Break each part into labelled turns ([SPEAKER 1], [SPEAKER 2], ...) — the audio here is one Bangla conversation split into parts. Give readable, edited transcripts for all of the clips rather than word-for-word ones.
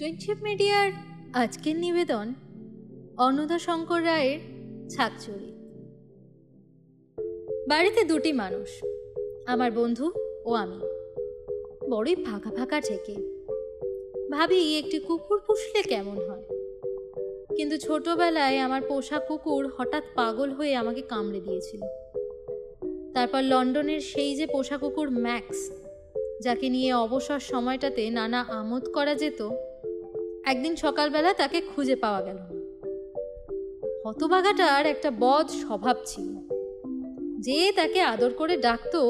[SPEAKER 1] টুইনশিপ মিডিয়ার আজকের নিবেদন অন্নদা শঙ্কর রায়ের ছাগচড়ি। বাড়িতে দুটি মানুষ, আমার বন্ধু ও আমি। বড়ই ফাঁকা ফাঁকা থেকে ভাবি একটি কুকুর পুষলে কেমন হয়, কিন্তু ছোটবেলায় আমার পোষা কুকুর হঠাৎ পাগল হয়ে আমাকে কামড়ে দিয়েছিল। তারপর লন্ডনের সেই যে পোষা কুকুর ম্যাক্স, যাকে নিয়ে অবসর সময়টাতে নানা আমোদ করা যেত, একদিন সকালবেলা তাকে খুঁজে পাওয়া গেল না। হতভাগাটার একটা বদ স্বভাব ছিল, যে তাকে আদর করে ডাকতো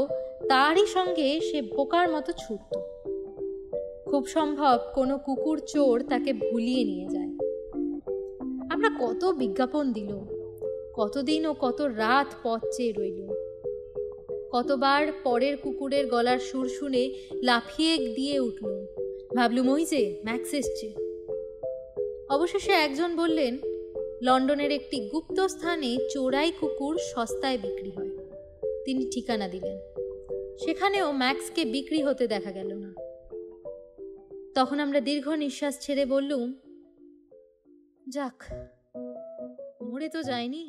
[SPEAKER 1] তারই সঙ্গে সে বোকার মতো ছুটত। খুব সম্ভব কোনো কুকুর চোর তাকে ভুলিয়ে নিয়ে যায়। আমরা কত বিজ্ঞাপন দিল, কতদিন ও কত রাত পথ চেয়ে রইল, কতবার পরের কুকুরের গলার সুর শুনে লাফিয়ে দিয়ে উঠল, ভাবলুম ওই যে ম্যাক্স এসছে। অবশেষে একজন বললেন লন্ডনের একটি গুপ্ত স্থানে চোরাই কুকুর সস্তায় বিক্রি হয়। তিনি ঠিকানা দিলেন, সেখানেও ম্যাক্সকে বিক্রি হতে দেখা গেল না। তখন আমরা দীর্ঘ নিঃশ্বাস ছেড়ে বললুম, যাক, মরে তো যায়নি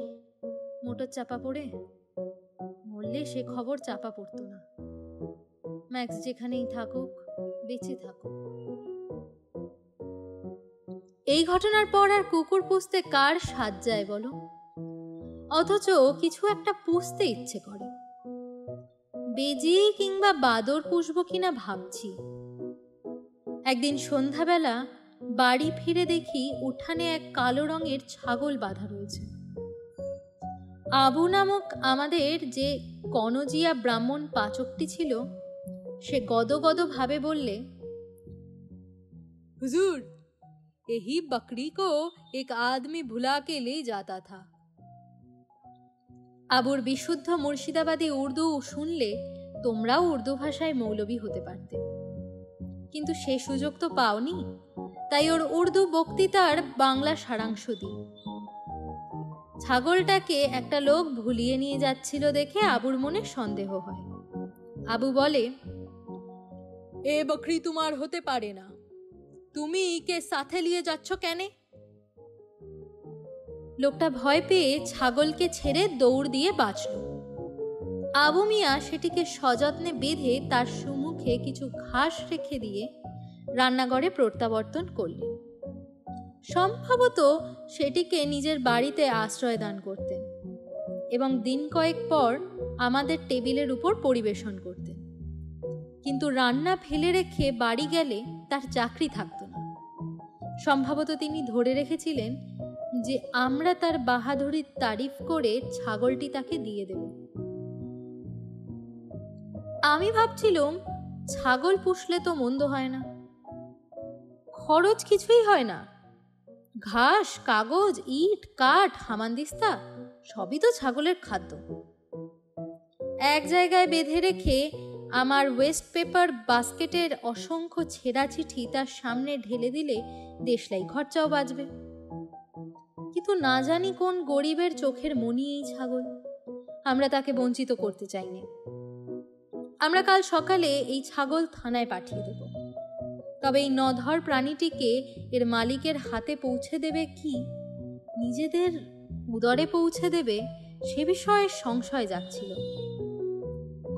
[SPEAKER 1] মোটর চাপা পড়ে। মরলে সে খবর চাপা পড়তো না। ম্যাক্স যেখানেই থাকুক, বেঁচে থাকুক। এই ঘটনার পর আর কুকুর পুষতে কার সাধ যায় বলো? অথচ কিছু একটা পুষতে ইচ্ছে করে। বেজি কিংবা বাদর পুষবো কিনা ভাবছি। একদিন সন্ধ্যাবেলা বাড়ি ফিরে দেখি উঠানে এক কালো রঙের ছাগল বাঁধা রয়েছে। আবু নামক আমাদের যে কনজিয়া ব্রাহ্মণ পাচকটি ছিল, সে গদগদ ভাবে বললে, হুজুর, यही बकरी को एक आदमी भुला के ले जाता था। আবুর বিশুদ্ধ মুর্শিদাবাদী উর্দু শুনলে তোমরাও উর্দু ভাষায় মৌলবী হতে পারতে, কিন্তু সে সুযোগ তো পাওনি। তাই ওর উর্দু বক্তৃতার বাংলা সারাংশ দিই। ছাগলটাকে একটা লোক ভুলিয়ে নিয়ে যাচ্ছিল দেখে আবুর মনে সন্দেহ হয়। আবু বলে, এ বকরি তোমার হতে পারে না, তুমি কে সাথে নিয়ে যাচ্ছ কেন? লোকটা ভয় পেয়ে ছাগলকে ছেড়ে দৌড় দিয়ে বাঁচল। আবু মিয়া সেটিকে সযত্নে বেঁধে তার সম্মুখে কিছু ঘাস রেখে দিয়ে রান্নাঘরে প্রত্যাবর্তন করলেন। সম্ভবত সেটিকে নিজের বাড়িতে আশ্রয় দান করতেন এবং দিন কয়েক পর আমাদের টেবিলের উপর পরিবেশন করতেন। কিন্তু রান্না ফেলে রেখে বাড়ি গেলে তার চাকরি থাকত না। সম্ভবত তিনি ধরে রেখেছিলেন যে আমরা তার বাহাদুরির তারিফ করে ছাগলটি তাকে দিয়ে দেব। আমি ভাবছিলাম, ছাগল পুষলে তো মন্দ হয় না, খরচ কিছুই হয় না। ঘাস, কাগজ, ইট, কাঠ, হামানদিস্তা সবই তো ছাগলের খাদ্য। এক জায়গায় বেঁধে রেখে আমার ওয়েস্ট পেপার বাস্কেটের অসংখ্য ছেঁড়া চিঠি তার সামনে ঢেলে দিলে দেশলাই খরচাও বাঁচবে। কিন্তু না জানি কোন গরিবের চোখের মনি এই ছাগল, আমরা তাকে বঞ্চিত করতে চাইনি। আমরা কাল সকালে এই ছাগল থানায় পাঠিয়ে দেব। তবে এই নধর প্রাণীটিকে এর মালিকের হাতে পৌঁছে দেবে কি নিজেদের উদরে পৌঁছে দেবে, সে বিষয়ে সংশয় যাচ্ছিল।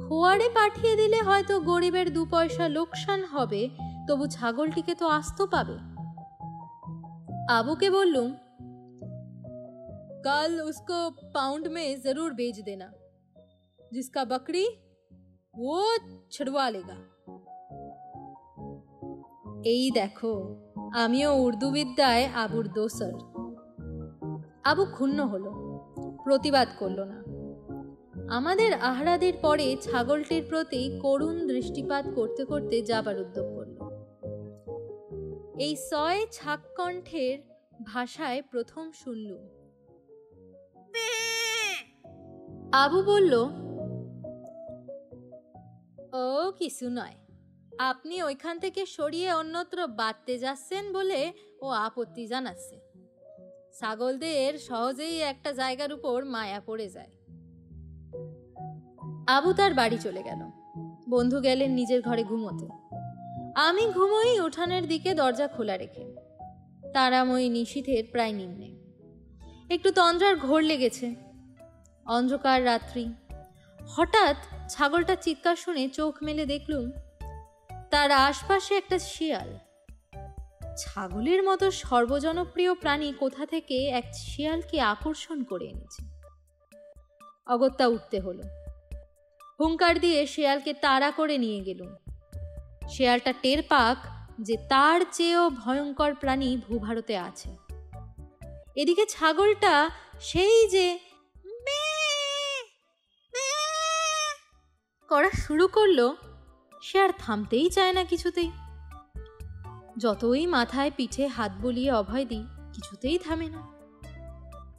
[SPEAKER 1] খোয়ারে পাঠিয়ে দিলে হয়তো গরিবের 2 পয়সা লোকসান হবে, তবু ছাগলটিকে তো আস্ত পাবে। আবুকে বললুম, কাল उसको पाउंड में जरूर बेच देना, जिसका बकरी वो छुड़वा लेगा। এই দেখো, আমিও উর্দু বিদ্যায় আবুর দোসর। আবু ক্ষুণ্ণ হলো, প্রতিবাদ করল না। আমাদের আহ্লাদের পরে ছাগলটির প্রতি করুণ দৃষ্টিপাত করতে করতে যাবার উদ্যোগ করল। এই সয় ছাগকণ্ঠের ভাষায় প্রথম শুনলুম। আবু বলল, ও কিছু নয়, আপনি ওইখান থেকে সরিয়ে অন্যত্র বাঁধতে যাচ্ছেন বলে ও আপত্তি জানাচ্ছে। ছাগলদের সহজেই একটা জায়গার উপর মায়া পড়ে যায়। আবু তার বাড়ি চলে গেল। বন্ধু গেলেন নিজের ঘরে ঘুমোতে। আমি ঘুমোই উঠানের দিকে দরজা খোলা রেখে, তারাময়ী নিশীথের প্রায় নিম্নে। একটু তন্দ্রার ঘোর লেগেছে। অন্ধকার রাত্রি। হঠাৎ ছাগলটা চিৎকার শুনে চোখ মেলে দেখলুম তার আশপাশে একটা শিয়াল। ছাগলের মতো সর্বজনপ্রিয় প্রাণী কোথা থেকে এক শিয়ালকে আকর্ষণ করে এনেছে। অগত্যা উঠতে হলো। হুঙ্কার দিয়ে শিয়ালকে তাড়া করে নিয়ে গেলুম। শিয়ালটা টের পাক যে তার চেয়েও ভয়ঙ্কর প্রাণী ভূভারতে আছে। এদিকে ছাগলটা সেই যে করা শুরু করলো, সে আর থামতেই চায় না কিছুতেই। যতই মাথায় পিঠে হাত বুলিয়ে অভয় দিই, কিছুতেই থামে না।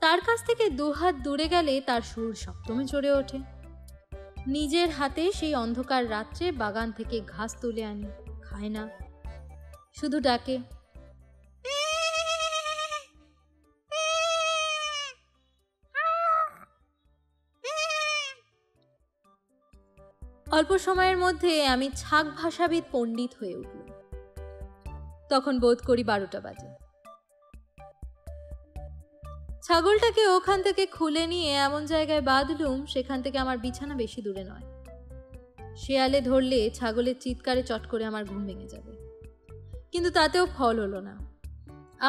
[SPEAKER 1] তার কাছ থেকে 2 হাত দূরে গেলে তার সুর সপ্তমে চড়ে ওঠে। নিজের হাতে সেই অন্ধকার রাত্রে বাগান থেকে ঘাস তুলে আনি, খায় না, শুধু ডাকে। অল্প সময়ের মধ্যে আমি ছাগ ভাষাবিদ পণ্ডিত হয়ে উঠল। তখন বোধ করি 12টা বাজে। ছাগলটাকে ওখান থেকে খুলে নিয়ে এমন জায়গায় বাঁধলুম সেখান থেকে আমার বিছানা বেশি দূরে নয়। শেয়ালে ধরলে ছাগলের চিৎকারে চট করে আমার ঘুম ভেঙে যাবে, কিন্তু তাতেও ফল হলো না।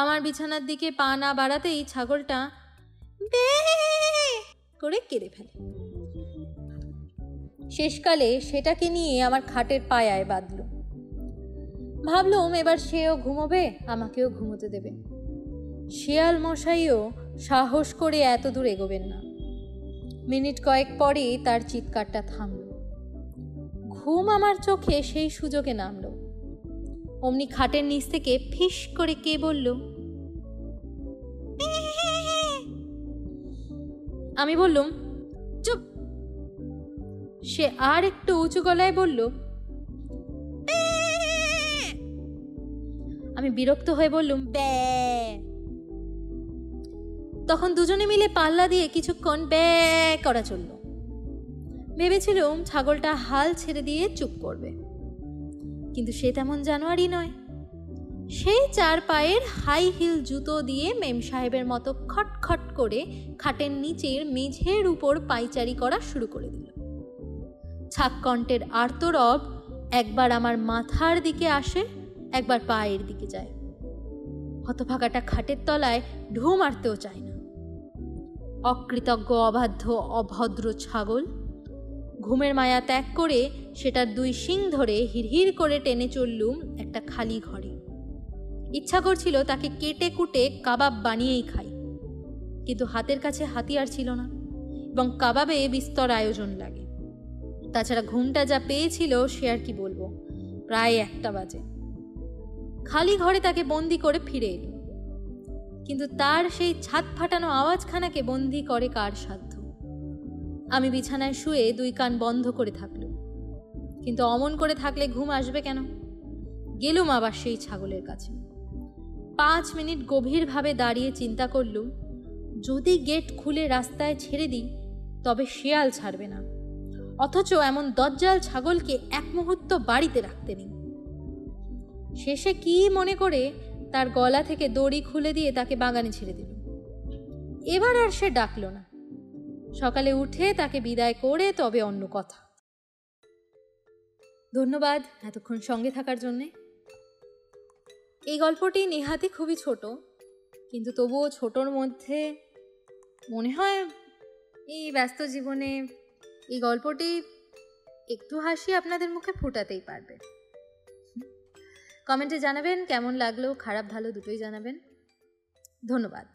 [SPEAKER 1] আমার বিছানার দিকে পা না বাড়াতেই ছাগলটা বে করে কেঁদে ফেলে। শেষকালে সেটাকে নিয়ে আমার খাটের পায়ায় বাঁধল। ভাবলুম এবার সেও ঘুমোবে, আমাকেও ঘুমোতে দেবে। শিয়াল মশাইও সাহস করে এত দূর এগোবেন না। মিনিট কয়েক পরে তার চিৎকারটা থামল। ঘুম আমার চোখে সেই সুযোগে নামল। অমনি খাটের নিচ থেকে ফিস করে কে বলল, আমি বললুম চুপ। সে আর একটু উঁচু গলায় বলল, আমি বিরক্ত হয়ে বললুম ব্যা। তখন দুজনে মিলে পাল্লা দিয়ে কিছুক্ষণ ব্যা করা চলল। ভেবেছিলুম ছাগলটা হাল ছেড়ে দিয়ে চুপ করবে, কিন্তু সে তেমন জানোয়ারই নয়। সেই 4 পায়ের হাই হিল জুতো দিয়ে মেম সাহেবের মতো খটখট করে খাটের নিচের মেঝের উপর পাইচারি করা শুরু করে দিল। ছাগকণ্ঠের আর্তরব একবার আমার মাথার দিকে আসে, একবার পায়ের দিকে যায়। হতভাগাটা খাটের তলায় ঢু মারতেও চায় না। অকৃতজ্ঞ, অবাধ্য, অভদ্র ছাগল। ঘুমের মায়া ত্যাগ করে সেটার 2 শিং ধরে হিড়হিড় করে টেনে চললুম একটা খালি ঘরে। ইচ্ছা করছিল তাকে কেটে কুটে কাবাব বানিয়েই খাই, কিন্তু হাতের কাছে হাতিয়ার ছিল না, এবং কাবাবে বিস্তর আয়োজন লাগে। তাছাড়া ঘুমটা যা পেয়েছিল সে আর কি বলবো। প্রায় 1টা বাজে। খালি ঘরে তাকে বন্দি করে ফিরে এলো, কিন্তু তার সেই ছাদ ফাটানো আওয়াজখানাকে বন্দি করে কার সাধ্য। আমি বিছানায় শুয়ে 2 কান বন্ধ করে থাকলুম, কিন্তু অমন করে থাকলে ঘুম আসবে কেন? গেলুম আবার সেই ছাগলের কাছে। 5 মিনিট গভীরভাবে দাঁড়িয়ে চিন্তা করলুম, যদি গেট খুলে রাস্তায় ছেড়ে দিই তবে শিয়াল ছাড়বে না, অথচ এমন দজ্জাল ছাগলকে 1 মুহূর্ত বাড়িতে রাখতে নেই। শেষে কি মনে করে তার গলা থেকে দড়ি খুলে দিয়ে তাকে বাগানে ছেড়ে দিল। এবার আর সে ডাকল না। সকালে উঠে তাকে বিদায় করে তবে অন্য কথা। ধন্যবাদ এতক্ষণ সঙ্গে থাকার জন্যে। এই গল্পটি নেহাতি খুবই ছোট, কিন্তু তবুও ছোটর মধ্যে মনে হয় এই ব্যস্ত জীবনে এই গল্পটি একটু হাসি আপনাদের মুখে ফোটাতেই পারবে। কমেন্টে জানাবেন কেমন লাগলো, খারাপ ভালো দুটোই জানাবেন। ধন্যবাদ।